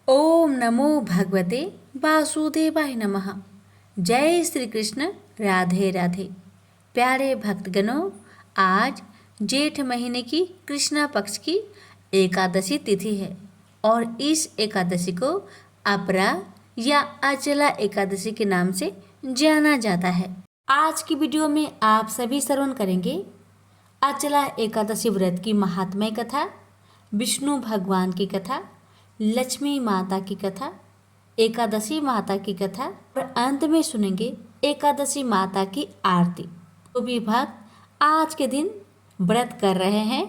ओम नमो भगवते वासुदेवाय नमः। जय श्री कृष्ण। राधे राधे। प्यारे भक्तगणों, आज जेठ महीने की कृष्णा पक्ष की एकादशी तिथि है और इस एकादशी को अपरा या अचला एकादशी के नाम से जाना जाता है। आज की वीडियो में आप सभी श्रवण करेंगे अचला एकादशी व्रत की महात्म्य कथा, विष्णु भगवान की कथा, लक्ष्मी माता की कथा, एकादशी माता की कथा और अंत में सुनेंगे एकादशी माता की आरती। तो भी भक्त आज के दिन व्रत कर रहे हैं,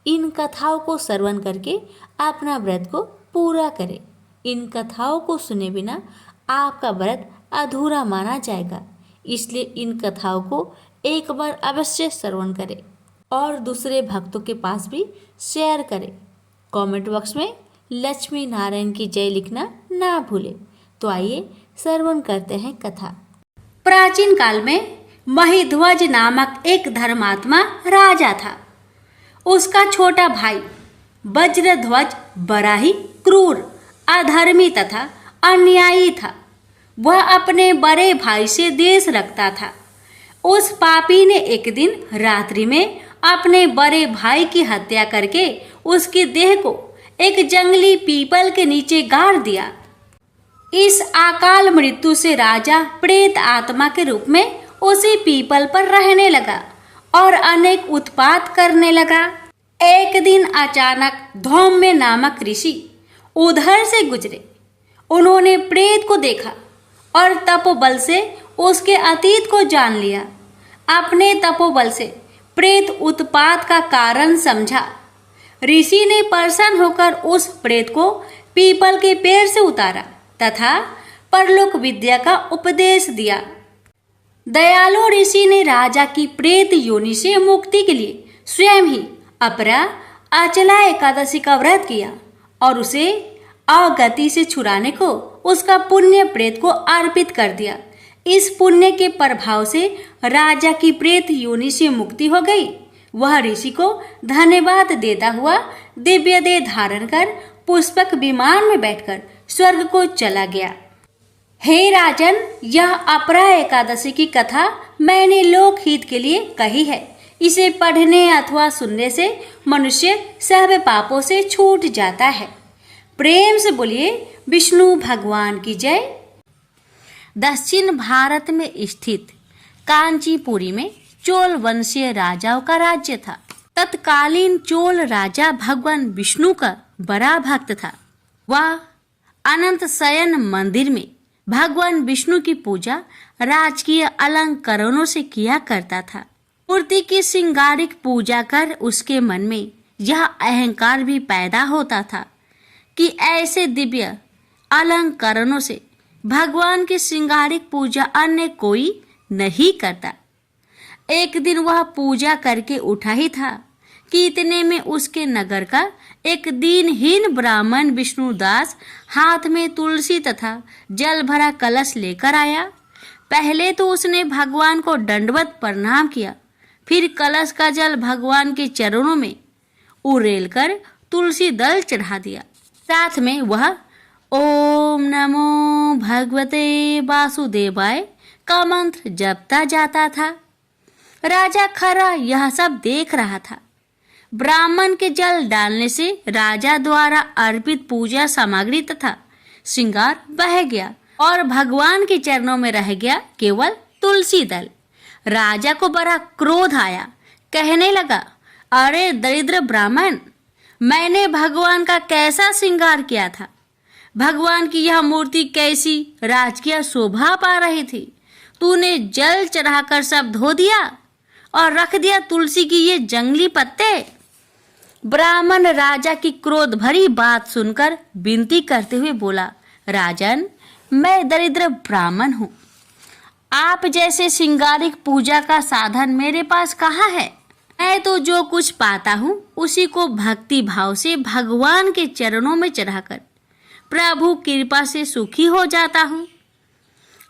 इन कथाओं को श्रवण करके अपना व्रत को पूरा करें। इन कथाओं को सुने बिना आपका व्रत अधूरा माना जाएगा, इसलिए इन कथाओं को एक बार अवश्य श्रवण करें और दूसरे भक्तों के पास भी शेयर करें। कमेंट बॉक्स में लक्ष्मी नारायण की जय लिखना ना भूले। तो आइए श्रवण करते हैं कथा। प्राचीन काल में महिध्वज नामक एक धर्मात्मा राजा था। उसका छोटा भाई वज्रध्वज बड़ा ही क्रूर, अधर्मी तथा अन्यायी था। वह अपने बड़े भाई से द्वेष रखता था। उस पापी ने एक दिन रात्रि में अपने बड़े भाई की हत्या करके उसकी देह को एक जंगली पीपल के नीचे गाड़ दिया। इस अकाल मृत्यु से राजा प्रेत आत्मा के रूप में उसी पीपल पर रहने लगा और अनेक उत्पात करने लगा। एक दिन अचानक धौम्य नामक ऋषि उधर से गुजरे। उन्होंने प्रेत को देखा और तपोबल से उसके अतीत को जान लिया। अपने तपोबल से प्रेत उत्पात का कारण समझा। ऋषि ने प्रसन्न होकर उस प्रेत को पीपल के पेड़ से उतारा तथा परलोक विद्या का उपदेश दिया। दयालु ऋषि ने राजा की प्रेत योनि से मुक्ति के लिए स्वयं ही अपरा अचला एकादशी का व्रत किया और उसे अगति से छुड़ाने को उसका पुण्य प्रेत को अर्पित कर दिया। इस पुण्य के प्रभाव से राजा की प्रेत योनि से मुक्ति हो गई। वह ऋषि को धन्यवाद देता हुआ दिव्य देह धारण कर पुष्पक विमान में बैठकर स्वर्ग को चला गया। हे राजन, यह अपरा एकादशी की कथा मैंने लोकहित के लिए कही है। इसे पढ़ने अथवा सुनने से मनुष्य सब पापों से छूट जाता है। प्रेम से बोलिए विष्णु भगवान की जय। दक्षिण भारत में स्थित कांचीपुरी में चोल वंशीय राजाओं का राज्य था। तत्कालीन चोल राजा भगवान विष्णु का बड़ा भक्त था। वह अनंत शयन मंदिर में भगवान विष्णु की पूजा राजकीय अलंकरणों से किया करता था। मूर्ति की श्रृंगारिक पूजा कर उसके मन में यह अहंकार भी पैदा होता था कि ऐसे दिव्य अलंकरणों से भगवान की श्रृंगारिक पूजा अन्य कोई नहीं करता। एक दिन वह पूजा करके उठा ही था कि इतने में उसके नगर का एक दीनहीन ब्राह्मण विष्णुदास हाथ में तुलसी तथा जल भरा कलश लेकर आया। पहले तो उसने भगवान को दंडवत प्रणाम किया, फिर कलश का जल भगवान के चरणों में उड़ेल कर तुलसी दल चढ़ा दिया। साथ में वह ओम नमो भगवते वासुदेवाय का मंत्र जपता जाता था। राजा खरा यह सब देख रहा था। ब्राह्मण के जल डालने से राजा द्वारा अर्पित पूजा सामग्री तथा श्रृंगार बह गया और भगवान के चरणों में रह गया केवल तुलसी दल। राजा को बड़ा क्रोध आया। कहने लगा, अरे दरिद्र ब्राह्मण, मैंने भगवान का कैसा श्रृंगार किया था। भगवान की यह मूर्ति कैसी राजकीय शोभा पा रही थी। तूने जल चढ़ाकर सब धो दिया और रख दिया तुलसी की ये जंगली पत्ते। ब्राह्मण राजा की क्रोध भरी बात सुनकर विनती करते हुए बोला, राजन, मैं दरिद्र ब्राह्मण हूँ। आप जैसे श्रृंगारिक पूजा का साधन मेरे पास कहाँ है। मैं तो जो कुछ पाता हूँ उसी को भक्ति भाव से भगवान के चरणों में चढ़ाकर प्रभु कृपा से सुखी हो जाता हूँ।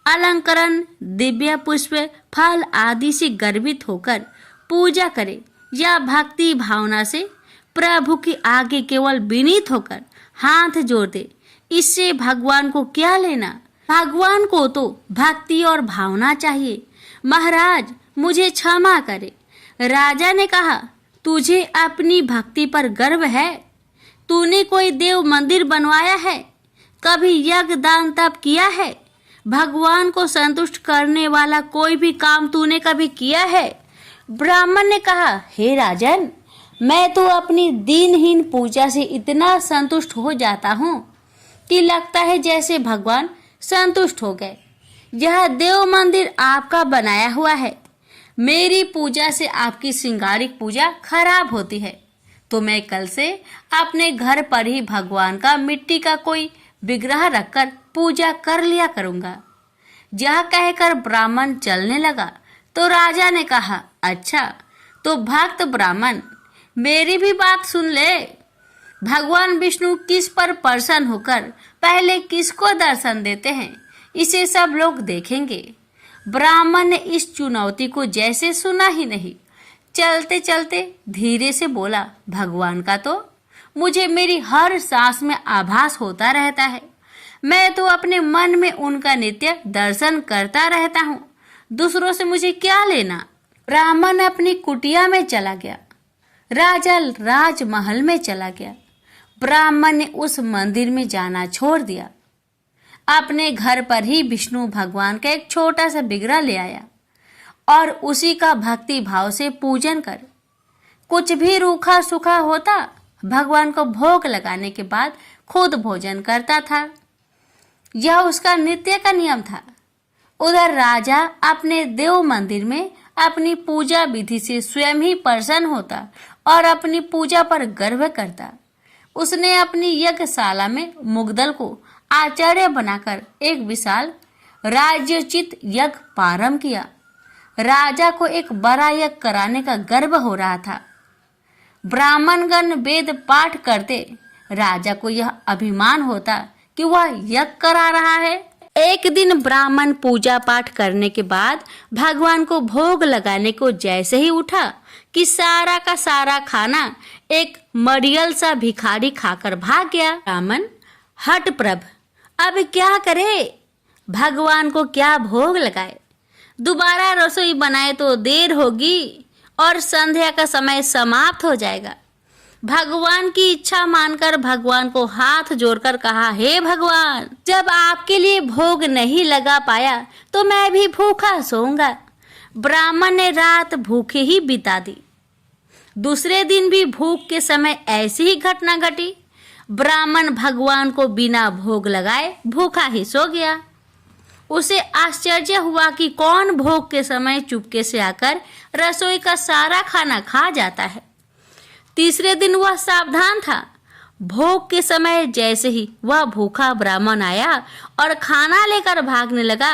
अलंकरण, दिव्य पुष्प, फल आदि से गर्वित होकर पूजा करे या भक्ति भावना से प्रभु के आगे केवल विनीत होकर हाथ जोड़ दे, इससे भगवान को क्या लेना? भगवान को तो भक्ति और भावना चाहिए। महाराज, मुझे क्षमा करे। राजा ने कहा, तुझे अपनी भक्ति पर गर्व है? तूने कोई देव मंदिर बनवाया है? कभी यज्ञ दान तप किया है? भगवान को संतुष्ट करने वाला कोई भी काम तूने कभी किया है? ब्राह्मण ने कहा, हे राजन, मैं तो अपनी दीनहीन पूजा से इतना संतुष्ट हो जाता हूँ कि लगता है जैसे भगवान संतुष्ट हो गए। यह देव मंदिर आपका बनाया हुआ है। मेरी पूजा से आपकी श्रृंगारिक पूजा खराब होती है, तो मैं कल से अपने घर पर ही भगवान का मिट्टी का कोई विग्रह रखकर पूजा कर लिया करूंगा। यह कहकर ब्राह्मण चलने लगा तो राजा ने कहा, अच्छा तो भक्त ब्राह्मण, मेरी भी बात सुन ले। भगवान विष्णु किस पर प्रसन्न होकर पहले किसको दर्शन देते हैं, इसे सब लोग देखेंगे। ब्राह्मण ने इस चुनौती को जैसे सुना ही नहीं, चलते चलते धीरे से बोला, भगवान का तो मुझे मेरी हर सांस में आभास होता रहता है। मैं तो अपने मन में उनका नित्य दर्शन करता रहता हूँ। दूसरों से मुझे क्या लेना। ब्राह्मण अपनी कुटिया में चला गया। राजा राजमहल में चला गया। ब्राह्मण ने उस मंदिर में जाना छोड़ दिया। अपने घर पर ही विष्णु भगवान का एक छोटा सा विग्रह ले आया और उसी का भक्ति भाव से पूजन कर, कुछ भी रूखा सूखा होता भगवान को भोग लगाने के बाद खुद भोजन करता था। यह उसका नित्य का नियम था। उधर राजा अपने देव मंदिर में अपनी पूजा विधि से स्वयं ही प्रसन्न होता और अपनी पूजा पर गर्व करता। उसने अपनी यज्ञशाला में मुग्दल को आचार्य बनाकर एक विशाल राज्योचित यज्ञ प्रारंभ किया। राजा को एक बड़ा यज्ञ कराने का गर्व हो रहा था। ब्राह्मणगण वेद पाठ करते, राजा को यह अभिमान होता कि वह यज्ञ करा रहा है। एक दिन ब्राह्मण पूजा पाठ करने के बाद भगवान को भोग लगाने को जैसे ही उठा कि सारा का सारा खाना एक मरियल सा भिखारी खाकर भाग गया। ब्राह्मण हट प्रभ, अब क्या करे? भगवान को क्या भोग लगाए? दोबारा रसोई बनाए तो देर होगी और संध्या का समय समाप्त हो जाएगा। भगवान की इच्छा मानकर भगवान को हाथ जोड़कर कहा, हे भगवान, जब आपके लिए भोग नहीं लगा पाया तो मैं भी भूखा सोऊंगा। ब्राह्मण ने रात भूखे ही बिता दी। दूसरे दिन भी भूख के समय ऐसी ही घटना घटी। ब्राह्मण भगवान को बिना भोग लगाए भूखा ही सो गया। उसे आश्चर्य हुआ कि कौन भोग के समय चुपके से आकर रसोई का सारा खाना खा जाता है। तीसरे दिन वह सावधान था। भोग के समय जैसे ही वह भूखा ब्राह्मण आया और खाना लेकर भागने लगा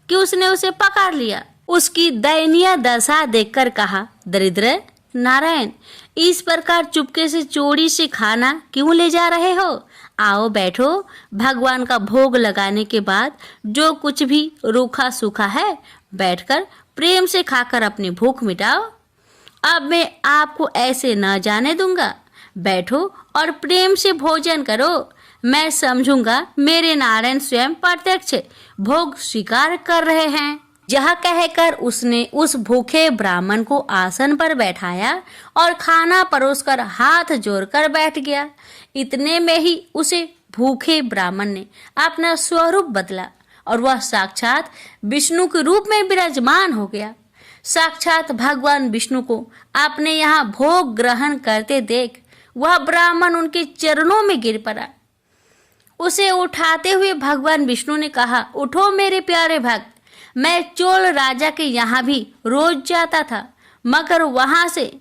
कि उसने उसे पकड़ लिया। उसकी दयनीय दशा देखकर कहा, दरिद्र नारायण, इस प्रकार चुपके से चोरी से खाना क्यों ले जा रहे हो? आओ बैठो, भगवान का भोग लगाने के बाद जो कुछ भी रूखा सूखा है बैठकर प्रेम से खाकर अपनी भूख मिटाओ। अब मैं आपको ऐसे न जाने दूंगा। बैठो और प्रेम से भोजन करो। मैं समझूंगा मेरे नारायण स्वयं प्रत्यक्ष भोग स्वीकार कर रहे हैं। यह कहकर उसने उस भूखे ब्राह्मण को आसन पर बैठाया और खाना परोसकर हाथ जोड़कर बैठ गया। इतने में ही उसे भूखे ब्राह्मण ने अपना स्वरूप बदला और वह साक्षात विष्णु के रूप में विराजमान हो गया। साक्षात भगवान विष्णु को अपने यहाँ भोग ग्रहण करते देख वह ब्राह्मण उनके चरणों में गिर पड़ा। उसे उठाते हुए भगवान विष्णु ने कहा, उठो मेरे प्यारे भक्त, मैं चोल राजा के यहाँ भी रोज जाता था, मगर वहां से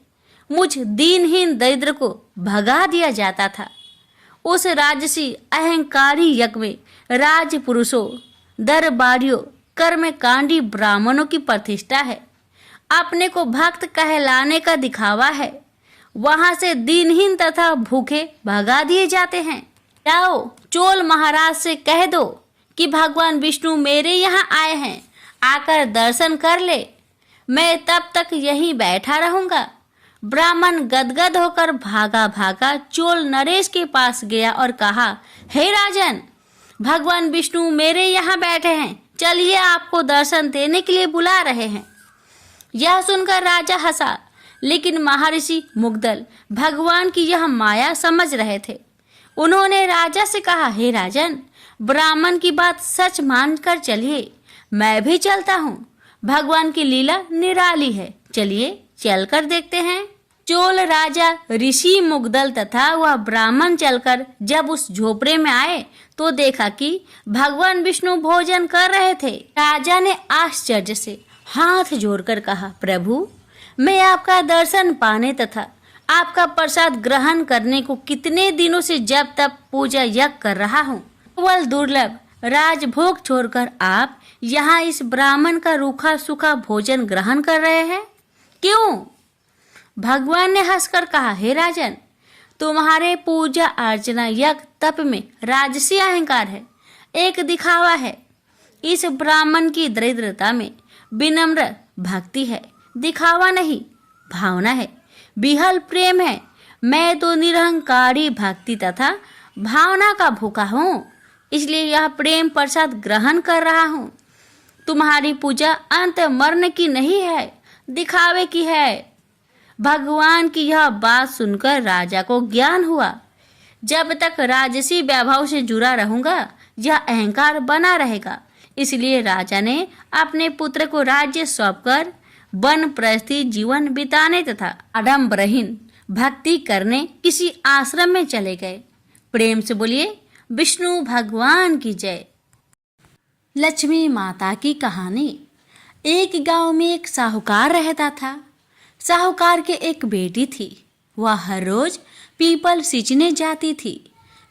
मुझ दीनहीन दरिद्र को भगा दिया जाता था। उस राजसी अहंकारी यज्ञ में राजपुरुषों, दरबारियों, कर्मकांडी ब्राह्मणों की प्रतिष्ठा है। अपने को भक्त कहलाने का दिखावा है। वहां से दीनहीन तथा भूखे भगा दिए जाते हैं। जाओ चोल महाराज से कह दो कि भगवान विष्णु मेरे यहाँ आए हैं, आकर दर्शन कर ले। मैं तब तक यहीं बैठा रहूंगा। ब्राह्मण गदगद होकर भागा भागा चोल नरेश के पास गया और कहा, हे राजन, भगवान विष्णु मेरे यहाँ बैठे हैं, चलिए आपको दर्शन देने के लिए बुला रहे हैं। यह सुनकर राजा हंसा, लेकिन महर्षि मुग्दल भगवान की यह माया समझ रहे थे। उन्होंने राजा से कहा, हे राजन, ब्राह्मण की बात सच मानकर चलिए, मैं भी चलता हूँ। भगवान की लीला निराली है, चलिए चलकर देखते हैं। चोल राजा ऋषि मुग्दल तथा वह ब्राह्मण चलकर जब उस झोपड़े में आए तो देखा कि भगवान विष्णु भोजन कर रहे थे। राजा ने आश्चर्य से हाथ जोड़कर कहा, प्रभु, मैं आपका दर्शन पाने तथा आपका प्रसाद ग्रहण करने को कितने दिनों से जब तब पूजा यज्ञ कर रहा हूँ। केवल दुर्लभ राजभोग छोड़कर आप यहाँ इस ब्राह्मण का रूखा सूखा भोजन ग्रहण कर रहे हैं, क्यों? भगवान ने हंसकर कहा, हे राजन, तुम्हारे पूजा अर्चना यज्ञ तप में राजसी अहंकार है, एक दिखावा है। इस ब्राह्मण की दरिद्रता में विनम्र भक्ति है, दिखावा नहीं, भावना है, विहल प्रेम है। मैं तो निरहंकारी भक्ति तथा भावना का भूखा हूँ, इसलिए यह प्रेम प्रसाद ग्रहण कर रहा हूँ। तुम्हारी पूजा अंत मरण की नहीं है, दिखावे की है। भगवान की यह बात सुनकर राजा को ज्ञान हुआ, जब तक राजसी वैभव से जुड़ा रहूंगा यह अहंकार बना रहेगा। इसलिए राजा ने अपने पुत्र को राज्य सौंपकर वन प्रस्थी जीवन बिताने तथा आडंबरहीन भक्ति करने किसी आश्रम में चले गए। प्रेम से बोलिए विष्णु भगवान की जय। लक्ष्मी माता की कहानी। एक गांव में एक साहूकार रहता था। साहूकार के एक बेटी थी। वह हर रोज पीपल सींचने जाती थी।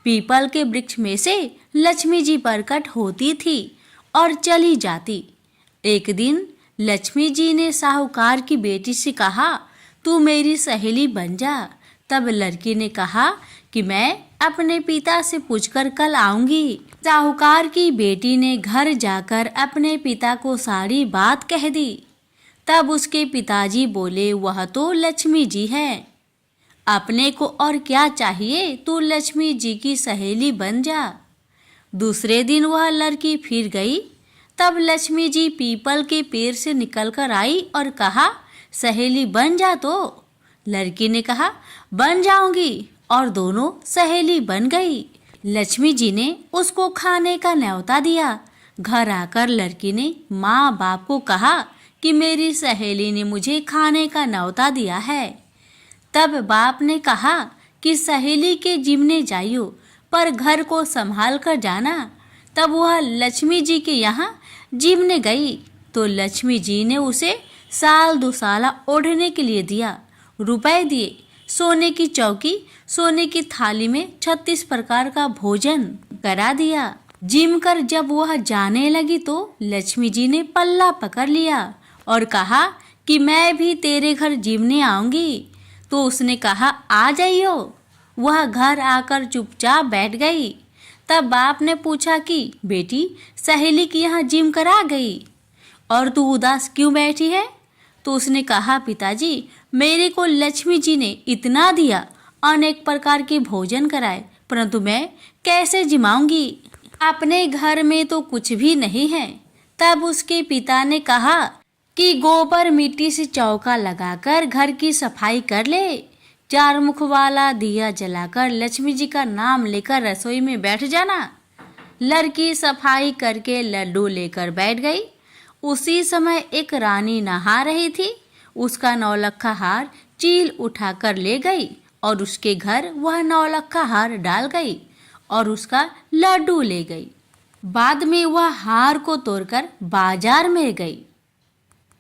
पीपल के वृक्ष में से लक्ष्मी जी प्रकट होती थी और चली जाती। एक दिन लक्ष्मी जी ने साहूकार की बेटी से कहा, तू मेरी सहेली बन जा। तब लड़की ने कहा कि मैं अपने पिता से पूछकर कल आऊंगी। साहूकार की बेटी ने घर जाकर अपने पिता को सारी बात कह दी। तब उसके पिताजी बोले, वह तो लक्ष्मी जी है, अपने को और क्या चाहिए, तू लक्ष्मी जी की सहेली बन जा। दूसरे दिन वह लड़की फिर गई। तब लक्ष्मी जी पीपल के पेड़ से निकलकर आई और कहा, सहेली बन जा। तो लड़की ने कहा, बन जाऊंगी, और दोनों सहेली बन गई। लक्ष्मी जी ने उसको खाने का न्योता दिया। घर आकर लड़की ने माँ बाप को कहा कि मेरी सहेली ने मुझे खाने का न्योता दिया है। तब बाप ने कहा कि सहेली के जिमने जाइयो, पर घर को संभाल कर जाना। तब वह लक्ष्मी जी के यहाँ जिमने गई तो लक्ष्मी जी ने उसे साल दुसाला ओढ़ने के लिए दिया, रुपए दिए, सोने की चौकी, सोने की थाली में 36 प्रकार का भोजन करा दिया। जिम कर जब वह जाने लगी तो लक्ष्मी जी ने पल्ला पकड़ लिया और कहा कि मैं भी तेरे घर जिमने आऊंगी। तो उसने कहा, आ जाइयो। वह घर आकर चुपचाप बैठ गई। तब बाप ने पूछा कि बेटी, सहेली की यहाँ जिम करा गई और तू उदास क्यों बैठी है? तो उसने कहा, पिताजी, मेरे को लक्ष्मी जी ने इतना दिया, अनेक प्रकार के भोजन कराए, परंतु मैं कैसे जिमाऊंगी? अपने घर में तो कुछ भी नहीं है। तब उसके पिता ने कहा कि गोबर मिट्टी से चौका लगाकर घर की सफाई कर ले, 4 मुख वाला दिया जलाकर लक्ष्मी जी का नाम लेकर रसोई में बैठ जाना। लड़की सफाई करके लड्डू लेकर बैठ गई। उसी समय एक रानी नहा रही थी। उसका नौलखा हार चील उठाकर ले गई और उसके घर वह नौलखा हार डाल गई और उसका लड्डू ले गई। बाद में वह हार को तोड़कर बाजार में गई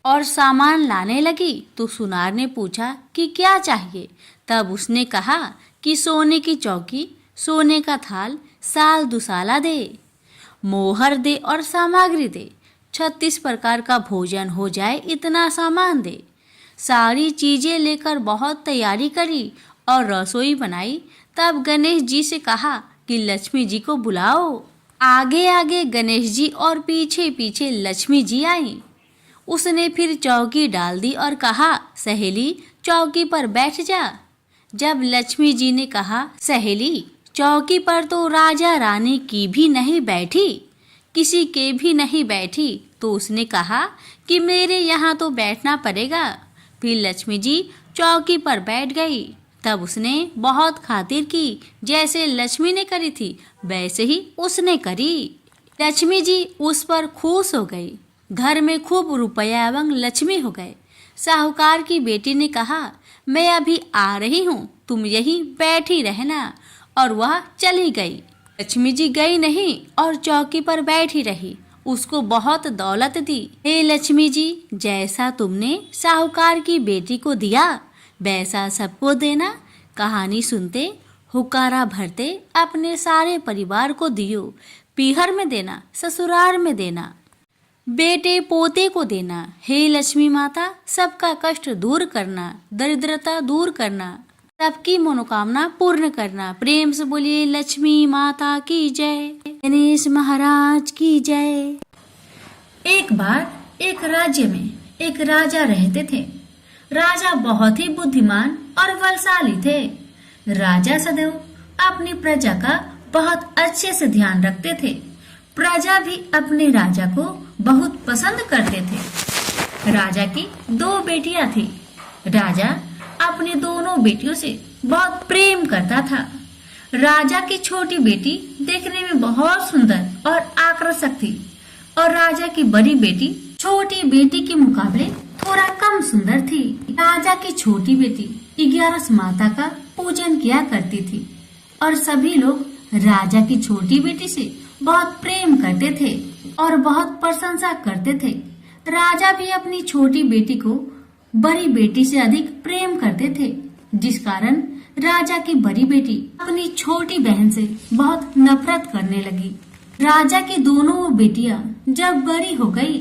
और सामान लाने लगी तो सुनार ने पूछा कि क्या चाहिए? तब उसने कहा कि सोने की चौकी, सोने का थाल, साल दुसाला दे, मोहर दे और सामग्री दे, 36 प्रकार का भोजन हो जाए इतना सामान दे। सारी चीजें लेकर बहुत तैयारी करी और रसोई बनाई। तब गणेश जी से कहा कि लक्ष्मी जी को बुलाओ। आगे आगे गणेश जी और पीछे पीछे लक्ष्मी जी आई। उसने फिर चौकी डाल दी और कहा, सहेली चौकी पर बैठ जा। जब लक्ष्मी जी ने कहा, सहेली चौकी पर तो राजा रानी की भी नहीं बैठी, किसी के भी नहीं बैठी, तो उसने कहा कि मेरे यहाँ तो बैठना पड़ेगा। फिर लक्ष्मी जी चौकी पर बैठ गई। तब उसने बहुत खातिर की, जैसे लक्ष्मी ने करी थी वैसे ही उसने करी। लक्ष्मी जी उस पर खुश हो गई। घर में खूब रुपया एवं लक्ष्मी हो गए। साहूकार की बेटी ने कहा, मैं अभी आ रही हूँ, तुम यहीं बैठी रहना, और वह चली गई। लक्ष्मी जी गई नहीं और चौकी पर बैठी रही। उसको बहुत दौलत दी। हे लक्ष्मी जी, जैसा तुमने साहूकार की बेटी को दिया वैसा सबको देना। कहानी सुनते हुक्कारा भरते अपने सारे परिवार को दियो। पीहर में देना, ससुराल में देना, बेटे पोते को देना। हे लक्ष्मी माता, सबका कष्ट दूर करना, दरिद्रता दूर करना, सबकी मनोकामना पूर्ण करना। प्रेम से बोलिए लक्ष्मी माता की जय, गणेश महाराज की जय। एक बार एक राज्य में एक राजा रहते थे। राजा बहुत ही बुद्धिमान और बलशाली थे। राजा सदैव अपनी प्रजा का बहुत अच्छे से ध्यान रखते थे। प्रजा भी अपने राजा को बहुत पसंद करते थे। राजा की 2 बेटियां थी। राजा अपनी दोनों बेटियों से बहुत प्रेम करता था। राजा की छोटी बेटी देखने में बहुत सुंदर और आकर्षक थी, और राजा की बड़ी बेटी छोटी बेटी के मुकाबले थोड़ा कम सुंदर थी। राजा की छोटी बेटी 11 माता का पूजन किया करती थी, और सभी लोग राजा की छोटी बेटी से बहुत प्रेम करते थे और बहुत प्रशंसा करते थे। राजा भी अपनी छोटी बेटी को बड़ी बेटी से अधिक प्रेम करते थे, जिस कारण राजा की बड़ी बेटी अपनी छोटी बहन से बहुत नफरत करने लगी। राजा की दोनों बेटियां जब बड़ी हो गई,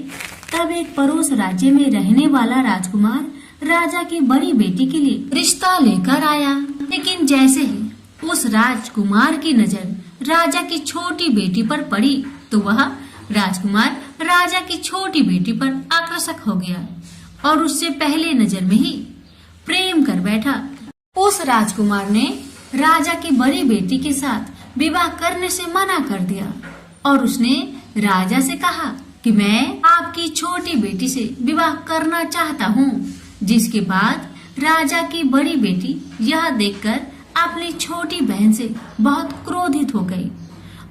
तब एक पड़ोस राज्य में रहने वाला राजकुमार राजा की बड़ी बेटी के लिए रिश्ता लेकर आया। लेकिन जैसे ही उस राजकुमार की नजर राजा की छोटी बेटी पर पड़ी, तो वह राजकुमार राजा की छोटी बेटी पर आकर्षक हो गया और उससे पहले नजर में ही प्रेम कर बैठा। उस राजकुमार ने राजा की बड़ी बेटी के साथ विवाह करने से मना कर दिया, और उसने राजा से कहा कि मैं आपकी छोटी बेटी से विवाह करना चाहता हूँ। जिसके बाद राजा की बड़ी बेटी यह देखकर अपनी छोटी बहन से बहुत क्रोधित हो गई,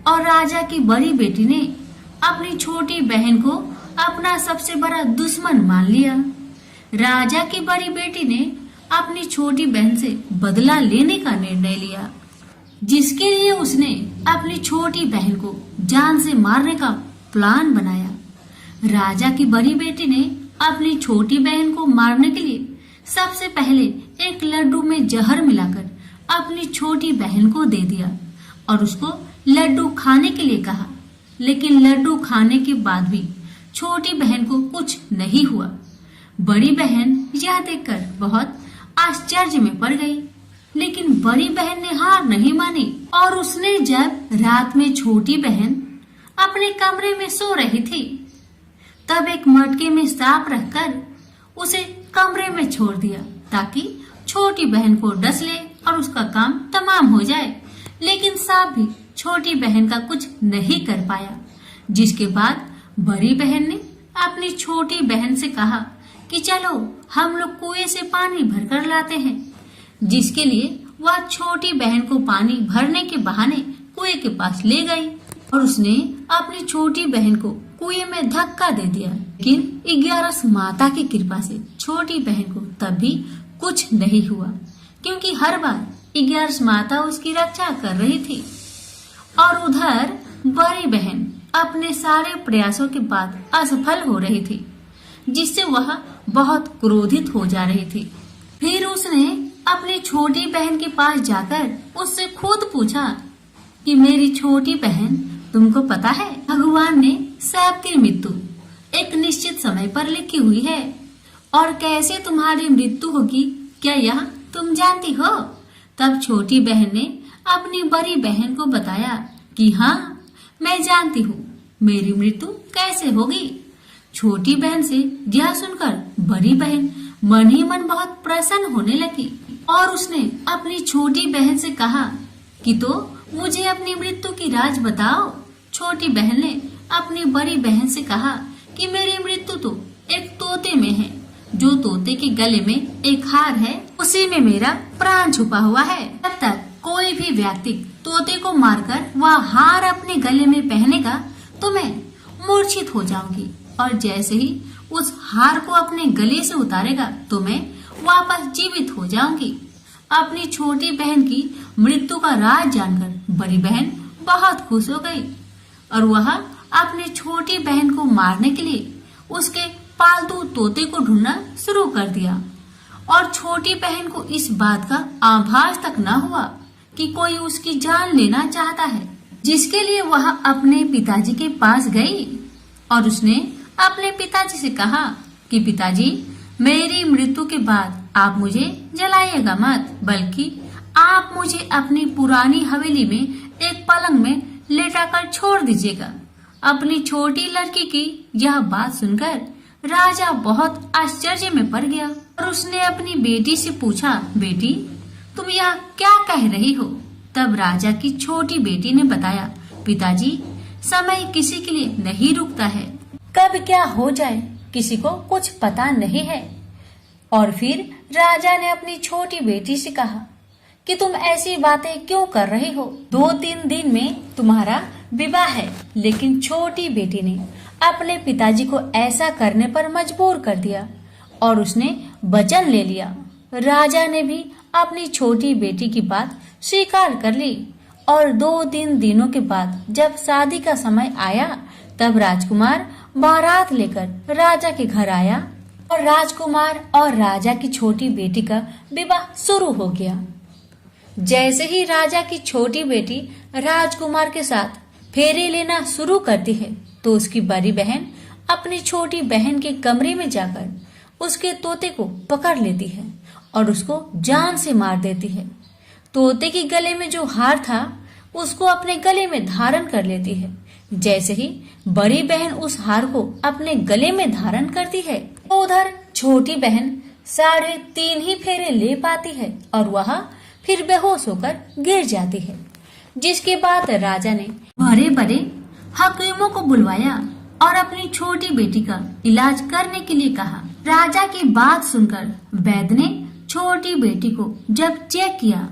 और राजा की बड़ी बेटी ने अपनी छोटी बहन को अपना सबसे बड़ा दुश्मन मान लिया। राजा की बड़ी बेटी ने अपनी छोटी बहन से बदला लेने का निर्णय लिया, जिसके लिए उसने अपनी छोटी बहन को जान से मारने का प्लान बनाया। राजा की बड़ी बेटी ने अपनी छोटी बहन को मारने के लिए सबसे पहले एक लड्डू में जहर मिलाकर अपनी छोटी बहन को दे दिया और उसको लड्डू खाने के लिए कहा। लेकिन लड्डू खाने के बाद भी छोटी बहन को कुछ नहीं हुआ। बड़ी बहन यह देखकर बहुत आश्चर्य में पड़ गई, लेकिन बड़ी बहन ने हार नहीं मानी, और उसने जब रात में छोटी बहन अपने कमरे में सो रही थी, तब एक मटके में सांप रखकर उसे कमरे में छोड़ दिया, ताकि छोटी बहन को डस ले और उसका काम तमाम हो जाए। लेकिन सांप भी छोटी बहन का कुछ नहीं कर पाया। जिसके बाद बड़ी बहन ने अपनी छोटी बहन से कहा कि चलो हम लोग कुएं से पानी भरकर लाते हैं। जिसके लिए वह छोटी बहन को पानी भरने के बहाने कुएं के पास ले गई, और उसने अपनी छोटी बहन को कुएं में धक्का दे दिया। लेकिन 11 माता की कृपा से छोटी बहन को तब भी कुछ नहीं हुआ, क्योंकि हर बार 11 माता उसकी रक्षा कर रही थी। और उधर बड़ी बहन अपने सारे प्रयासों के बाद असफल हो रही थी, जिससे वह बहुत क्रोधित हो जा रही थी। फिर उसने अपनी छोटी बहन के पास जाकर उससे खुद पूछा कि मेरी छोटी बहन, तुमको पता है भगवान ने सबकी मृत्यु एक निश्चित समय पर लिखी हुई है, और कैसे तुम्हारी मृत्यु होगी क्या यह तुम जानती हो? तब छोटी बहन ने अपनी बड़ी बहन को बताया कि हाँ, मैं जानती हूँ मेरी मृत्यु कैसे होगी। छोटी बहन से यह सुनकर बड़ी बहन मन ही मन बहुत प्रसन्न होने लगी, और उसने अपनी छोटी बहन से कहा कि तो मुझे अपनी मृत्यु की राज बताओ। छोटी बहन ने अपनी बड़ी बहन से कहा कि मेरी मृत्यु तो एक तोते में है। जो तोते के गले में एक हार है, उसी में मेरा प्राण छुपा हुआ है। जब तक कोई भी व्यक्ति तोते को मारकर वह हार अपने गले में पहनेगा तो मैं मूर्छित हो जाऊंगी, और जैसे ही उस हार को अपने गले से उतारेगा तो मैं वापस जीवित हो जाऊंगी। अपनी छोटी बहन की मृत्यु का राज जानकर बड़ी बहन बहुत खुश हो गई और वह अपनी छोटी बहन को मारने के लिए उसके पालतू तोते को ढूंढना शुरू कर दिया। और छोटी बहन को इस बात का आभास तक न हुआ कि कोई उसकी जान लेना चाहता है, जिसके लिए वह अपने पिताजी के पास गई और उसने अपने पिताजी से कहा कि पिताजी, मेरी मृत्यु के बाद आप मुझे जलाइएगा मत, बल्कि आप मुझे अपनी पुरानी हवेली में एक पलंग में लेटाकर छोड़ दीजिएगा। अपनी छोटी लड़की की यह बात सुनकर राजा बहुत आश्चर्य में पड़ गया और उसने अपनी बेटी से पूछा, बेटी, तुम यह क्या कह रही हो? तब राजा की छोटी बेटी ने बताया, पिताजी, समय किसी के लिए नहीं रुकता है, कब क्या हो जाए किसी को कुछ पता नहीं है। और फिर राजा ने अपनी छोटी बेटी से कहा कि तुम ऐसी बातें क्यों कर रही हो? 2-3 दिन में तुम्हारा विवाह है। लेकिन छोटी बेटी ने अपने पिताजी को ऐसा करने पर मजबूर कर दिया और उसने वचन ले लिया। राजा ने भी अपनी छोटी बेटी की बात स्वीकार कर ली और 2-3 दिनों के बाद जब शादी का समय आया तब राजकुमार बारात लेकर राजा के घर आया और राजकुमार और राजा की छोटी बेटी का विवाह शुरू हो गया। जैसे ही राजा की छोटी बेटी राजकुमार के साथ फेरे लेना शुरू करती है तो उसकी बड़ी बहन अपनी छोटी बहन के कमरे में जाकर उसके तोते को पकड़ लेती है और उसको जान से मार देती है। तोते के गले में जो हार था उसको अपने गले में धारण कर लेती है। जैसे ही बड़ी बहन उस हार को अपने गले में धारण करती है तो उधर छोटी बहन 3.5 ही फेरे ले पाती है और वह फिर बेहोश होकर गिर जाती है। जिसके बाद राजा ने बड़े बड़े हकीमों को बुलवाया और अपनी छोटी बेटी का इलाज करने के लिए कहा। राजा की बात सुनकर वैद्य ने छोटी बेटी को जब चेक किया,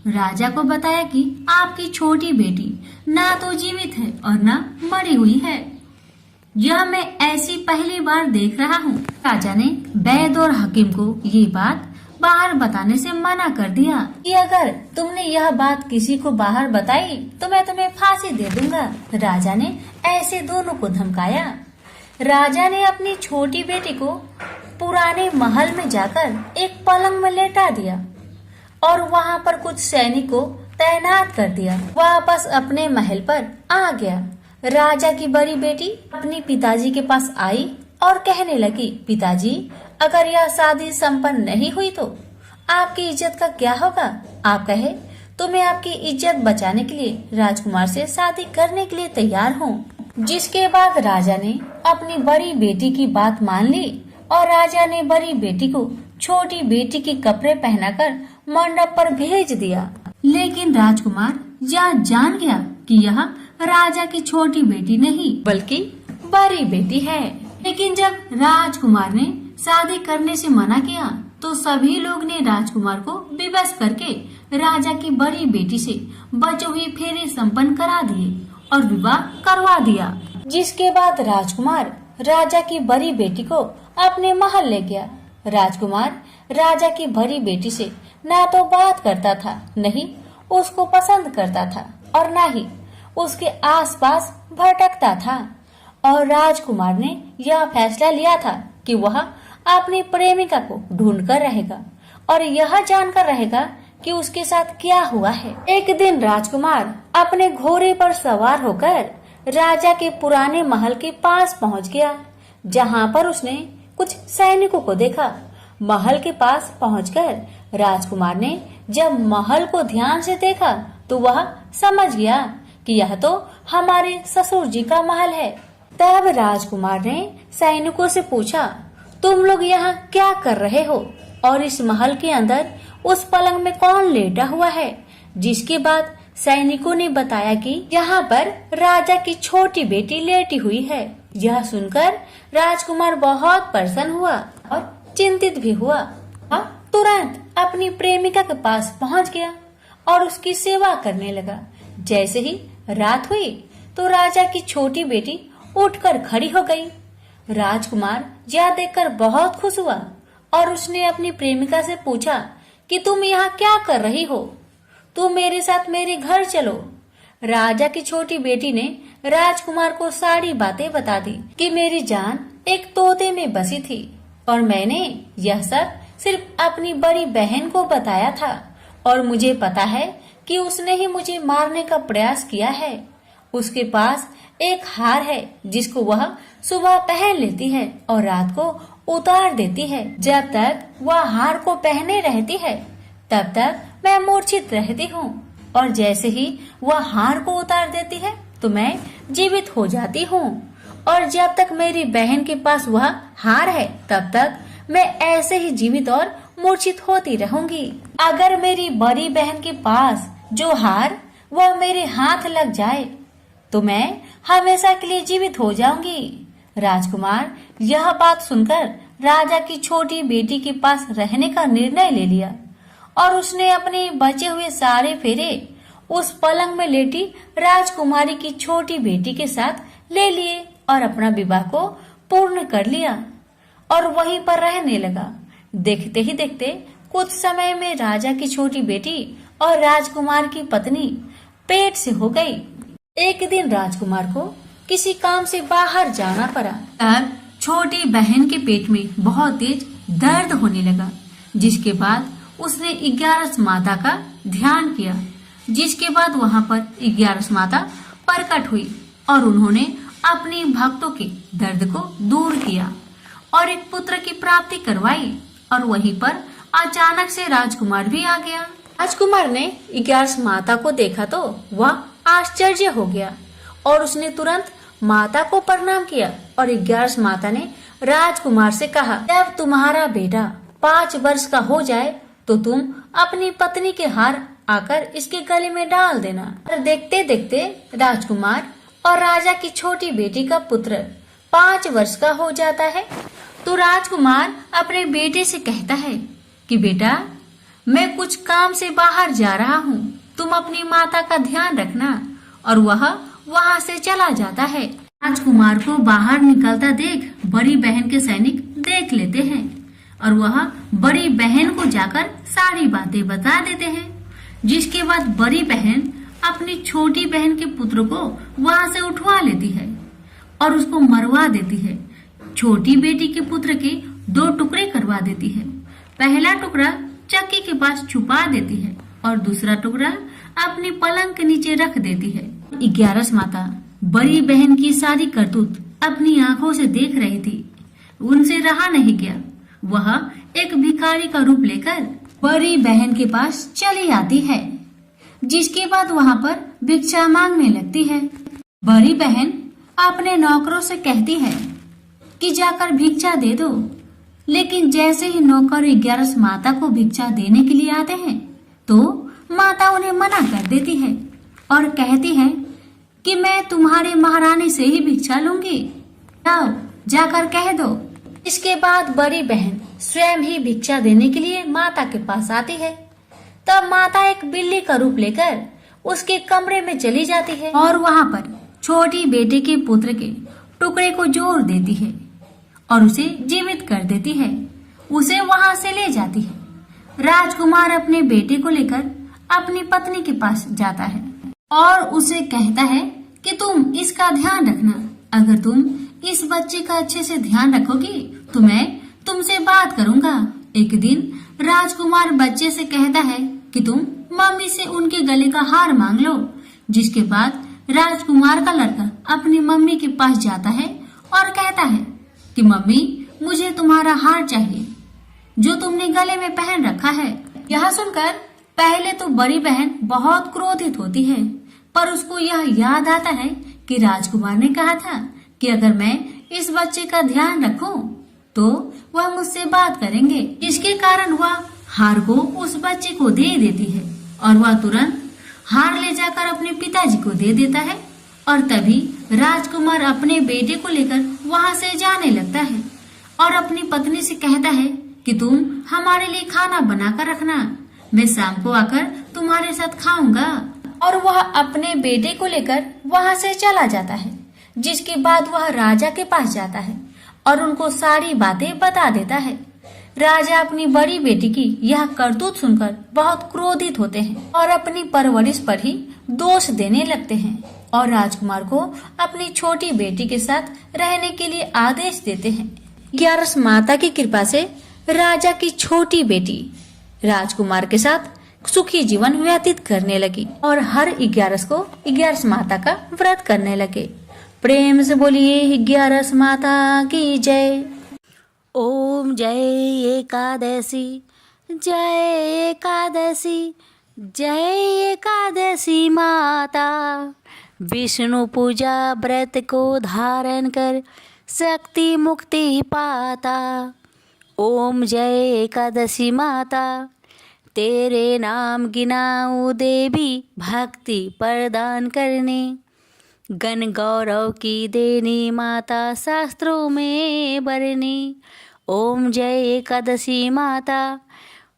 राजा को बताया कि आपकी छोटी बेटी ना तो जीवित है और ना मरी हुई है। यह मैं ऐसी पहली बार देख रहा हूँ। राजा ने वैद्य और हकीम को ये बात बाहर बताने से मना कर दिया कि अगर तुमने यह बात किसी को बाहर बताई तो मैं तुम्हें फांसी दे दूंगा। राजा ने ऐसे दोनों को धमकाया। राजा ने अपनी छोटी बेटी को पुराने महल में जाकर एक पलंग में लेटा दिया और वहाँ पर कुछ सैनिक को तैनात कर दिया। वापस अपने महल पर आ गया। राजा की बड़ी बेटी अपने पिताजी के पास आई और कहने लगी, पिताजी, अगर यह शादी संपन्न नहीं हुई तो आपकी इज्जत का क्या होगा? आप कहे तो मैं आपकी इज्जत बचाने के लिए राजकुमार से शादी करने के लिए तैयार हूँ। जिसके बाद राजा ने अपनी बड़ी बेटी की बात मान ली और राजा ने बड़ी बेटी को छोटी बेटी के कपड़े पहनाकर मंडप पर भेज दिया। लेकिन राजकुमार यह जान गया कि यह राजा की छोटी बेटी नहीं बल्कि बड़ी बेटी है। लेकिन जब राजकुमार ने शादी करने से मना किया तो सभी लोग ने राजकुमार को विवश करके राजा की बड़ी बेटी से बचे हुए फेरे संपन्न करा दिए और विवाह करवा दिया। जिसके बाद राजकुमार राजा की बड़ी बेटी को अपने महल ले गया। राजकुमार राजा की बड़ी बेटी से ना तो बात करता था, नहीं उसको पसंद करता था और ना ही उसके आसपास भटकता था। और राजकुमार ने यह फैसला लिया था कि वह अपनी प्रेमिका को ढूंढ कर रहेगा और यह जानकर रहेगा कि उसके साथ क्या हुआ है। एक दिन राजकुमार अपने घोड़े पर सवार होकर राजा के पुराने महल के पास पहुंच गया, जहां पर उसने कुछ सैनिकों को देखा। महल के पास पहुंचकर राजकुमार ने जब महल को ध्यान से देखा तो वह समझ गया कि यह तो हमारे ससुर जी का महल है। तब राजकुमार ने सैनिकों से पूछा, तुम लोग यहाँ क्या कर रहे हो और इस महल के अंदर उस पलंग में कौन लेटा हुआ है? जिसके बाद सैनिकों ने बताया कि यहाँ पर राजा की छोटी बेटी लेटी हुई है। यह सुनकर राजकुमार बहुत प्रसन्न हुआ और चिंतित भी हुआ। वह तुरंत अपनी प्रेमिका के पास पहुँच गया और उसकी सेवा करने लगा। जैसे ही रात हुई तो राजा की छोटी बेटी उठकर खड़ी हो गई। राजकुमार यह देखकर बहुत खुश हुआ और उसने अपनी प्रेमिका से पूछा कि तुम यहाँ क्या कर रही हो? तुम मेरे साथ मेरे घर चलो। राजा की छोटी बेटी ने राजकुमार को सारी बातें बता दी कि मेरी जान एक तोते में बसी थी और मैंने यह सब सिर्फ अपनी बड़ी बहन को बताया था और मुझे पता है कि उसने ही मुझे मारने का प्रयास किया है। उसके पास एक हार है जिसको वह सुबह पहन लेती है और रात को उतार देती है। जब तक वह हार को पहने रहती है तब तक मैं मूर्छित रहती हूँ और जैसे ही वह हार को उतार देती है तो मैं जीवित हो जाती हूँ और जब तक मेरी बहन के पास वह हार है तब तक मैं ऐसे ही जीवित और मूर्छित होती रहूंगी। अगर मेरी बड़ी बहन के पास जो हार वह मेरे हाथ लग जाए तो मैं हमेशा के लिए जीवित हो जाऊंगी। राजकुमार यह बात सुनकर राजा की छोटी बेटी के पास रहने का निर्णय ले लिया और उसने अपने बचे हुए सारे फेरे उस पलंग में लेटी राजकुमारी की छोटी बेटी के साथ ले लिए और अपना विवाह को पूर्ण कर लिया और वहीं पर रहने लगा। देखते ही देखते कुछ समय में राजा की छोटी बेटी और राजकुमार की पत्नी पेट से हो गई। एक दिन राजकुमार को किसी काम से बाहर जाना पड़ा। तब छोटी बहन के पेट में बहुत तेज दर्द होने लगा, जिसके बाद उसने 11 माता का ध्यान किया। जिसके बाद वहां पर 11 माता प्रकट हुई और उन्होंने अपने भक्तों के दर्द को दूर किया और एक पुत्र की प्राप्ति करवाई। और वहीं पर अचानक से राजकुमार भी आ गया। राजकुमार ने 11 माता को देखा तो वह आश्चर्य हो गया और उसने तुरंत माता को प्रणाम किया और 11 माता ने राजकुमार से कहा, जब तुम्हारा बेटा 5 वर्ष का हो जाए तो तुम अपनी पत्नी के हार आकर इसके गले में डाल देना। और देखते देखते राजकुमार और राजा की छोटी बेटी का पुत्र 5 वर्ष का हो जाता है। तो राजकुमार अपने बेटे से कहता है कि बेटा, मैं कुछ काम से बाहर जा रहा हूँ, तुम अपनी माता का ध्यान रखना। और वह वहाँ से चला जाता है। राजकुमार को बाहर निकलता देख बड़ी बहन के सैनिक देख लेते हैं और वह बड़ी बहन को जाकर सारी बातें बता देते हैं। जिसके बाद बड़ी बहन अपनी छोटी बहन के पुत्र को वहाँ से उठवा लेती है और उसको मरवा देती है। छोटी बेटी के पुत्र के 2 टुकड़े करवा देती है। पहला टुकड़ा चक्की के पास छुपा देती है और दूसरा टुकड़ा अपनी पलंग के नीचे रख देती है। 11 माता बड़ी बहन की सारी करतूत अपनी आंखों से देख रही थी। उनसे रहा नहीं गया। वह एक भिखारी का रूप लेकर बड़ी बहन के पास चली आती है, जिसके बाद वहाँ पर भिक्षा मांगने लगती है। बड़ी बहन अपने नौकरों से कहती है कि जाकर भिक्षा दे दो, लेकिन जैसे ही नौकर 11 माता को भिक्षा देने के लिए आते हैं तो माता उन्हें मना कर देती है और कहती है कि मैं तुम्हारे महारानी से ही भिक्षा लूंगी, जाओ जाकर कह दो। इसके बाद बड़ी बहन स्वयं ही भिक्षा देने के लिए माता के पास आती है। तब माता एक बिल्ली का रूप लेकर उसके कमरे में चली जाती है और वहाँ पर छोटी बेटी के पुत्र के टुकड़े को जोड़ देती है और उसे जीवित कर देती है। उसे वहाँ से ले जाती है। राजकुमार अपने बेटे को लेकर अपनी पत्नी के पास जाता है और उसे कहता है कि तुम इसका ध्यान रखना। अगर तुम इस बच्चे का अच्छे से ध्यान रखोगी तो मैं तुमसे बात करूंगा। एक दिन राजकुमार बच्चे से कहता है कि तुम मम्मी से उनके गले का हार मांग लो। जिसके बाद राजकुमार का लड़का अपनी मम्मी के पास जाता है और कहता है कि मम्मी, मुझे तुम्हारा हार चाहिए जो तुमने गले में पहन रखा है। यह सुनकर पहले तो बड़ी बहन बहुत क्रोधित होती है, पर उसको यह याद आता है कि राजकुमार ने कहा था कि अगर मैं इस बच्चे का ध्यान रखूं तो वह मुझसे बात करेंगे। इसके कारण वह हार को उस बच्चे को दे देती है और वह तुरंत हार ले जाकर अपने पिताजी को दे देता है और तभी राजकुमार अपने बेटे को लेकर वहां से जाने लगता है और अपनी पत्नी से कहता है कि तुम हमारे लिए खाना बनाकर रखना, मैं शाम को आकर तुम्हारे साथ खाऊंगा। और वह अपने बेटे को लेकर वहां से चला जाता है, जिसके बाद वह राजा के पास जाता है और उनको सारी बातें बता देता है। राजा अपनी बड़ी बेटी की यह करतूत सुनकर बहुत क्रोधित होते हैं और अपनी परवरिश पर ही दोष देने लगते हैं और राजकुमार को अपनी छोटी बेटी के साथ रहने के लिए आदेश देते हैं। ग्यारस माता की कृपा से राजा की छोटी बेटी राजकुमार के साथ सुखी जीवन व्यतीत करने लगी और हर 11 को 11 माता का व्रत करने लगे। प्रेम से बोलिए 11 माता की जय। ओम जय एकादशी, जय एकादशी, जय एकादशी माता। विष्णु पूजा व्रत को धारण कर शक्ति मुक्ति पाता। ओम जय एकादशी माता, तेरे नाम गिनाऊं देवी भक्ति प्रदान करने। गण गौरव की देनी माता शास्त्रों में बरनी। ओम जय एकादशी माता,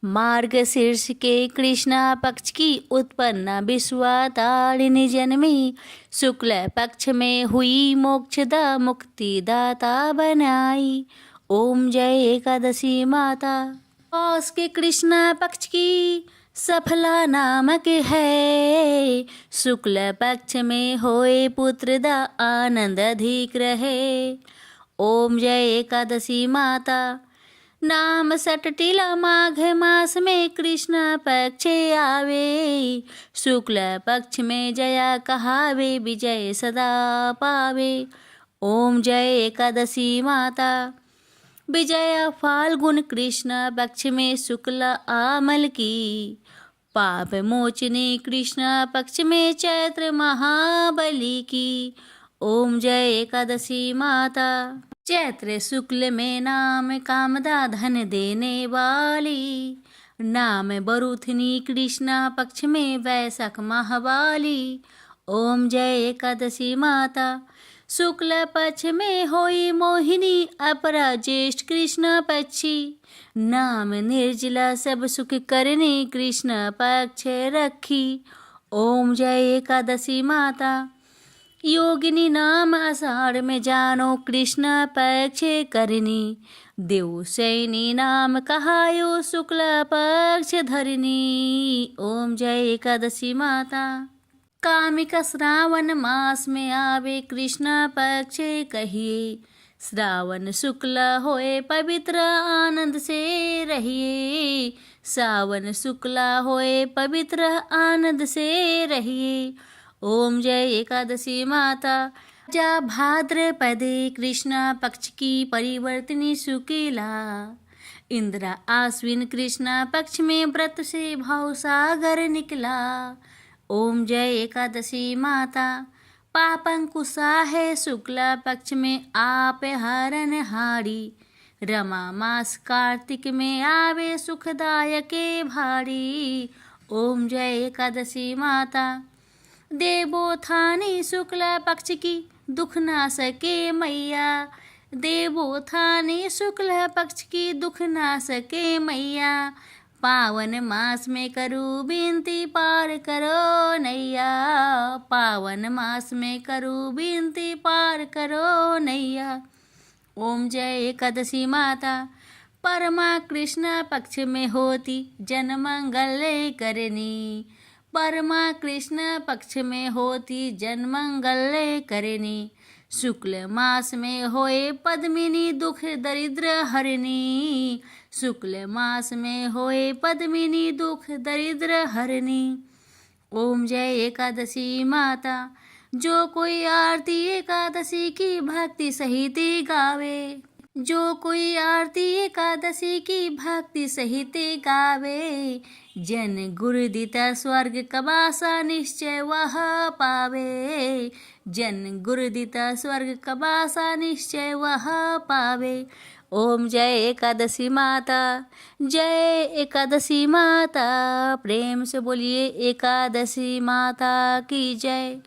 मार्गशीर्ष के कृष्णा पक्ष की उत्पन्ना विश्वातारिणी जन्मी, शुक्ल पक्ष में हुई मोक्षदा मुक्तिदाता बनाई। ओम जय एकादशी माता, पौष के कृष्णा पक्ष की सफला नामक है, शुक्ल पक्ष में होए पुत्र दा आनंद अधिक रहे। ओम जय एकादशी माता, नाम सटटिला माघ मास में कृष्ण पक्ष आवे, शुक्ल पक्ष में जया कहावे विजय सदा पावे। ओम जय एकादशी माता, विजया फाल्गुन कृष्ण पक्ष में शुक्ल आमल की, पाप मोचनी कृष्ण पक्ष में चैत्र महाबली की। ओम जय एकादशी माता, चैत्र शुक्ल में नाम कामदा धन देने वाली, नाम बरुथनी कृष्ण पक्ष में वैशाख महावाली। ओम जय एकादशी माता, शुक्ल पक्ष में होई मोहिनी अपरा ज्येष्ठ कृष्ण पक्षी, नाम निर्जला सब सुख करने कृष्ण पक्ष रखी। ओम जय एकादशी माता, योगिनी नाम आषाढ़ में जानो कृष्ण पक्ष करनी, देव सैनी नाम कहायो शुक्ल पक्ष धरनी। ओम जय एकादशी माता, कामिक श्रावण मास में आवे कृष्ण पक्ष कहिए, श्रावण शुक्ल होए पवित्र आनंद से रहिए, सावन शुक्ल होए पवित्र आनंद से रहिए। ओम जय एकादशी माता, जा भाद्रपदे कृष्ण पक्ष की परिवर्तनी शुक्ला, इंद्र आश्विन कृष्ण पक्ष में व्रत से भाव सागर निकला। ओम जय एकादशी माता, पापंकुशा है शुक्ला पक्ष में आप हरण हारी, रमा मास कार्तिक में आवे सुखदायक भारी। ओम जय एकादशी माता, देवोत्थानी शुक्ला पक्ष की दुख ना सके मैया, देवोत्थानी शुक्ल पक्ष की दुख ना सके मैया, पावन मास में करूँ विनती पार करो नैया, पावन मास में करूँ विनती पार करो नैया। ओम जय एकादशी माता, परमा कृष्ण पक्ष में होती जन मंगल करनी, परमा कृष्ण पक्ष में होती जन मंगल करनी, शुक्ल मास में होए पद्मिनी दुख दरिद्र हरनी, शुक्ल मास में होए पद्मिनी दुख दरिद्र हरनी। ओम जय एकादशी माता, जो कोई आरती एकादशी की भक्ति सहित गावे, जो कोई आरती एकादशी की भक्ति सहित गावे, जन गुरुदिता स्वर्ग कबासा निश्चय वह पावे, जन गुरुदिता स्वर्ग कबासा निश्चय वह पावे। ओम जय एकादशी माता, जय एकादशी माता। प्रेम से बोलिए एकादशी माता की जय।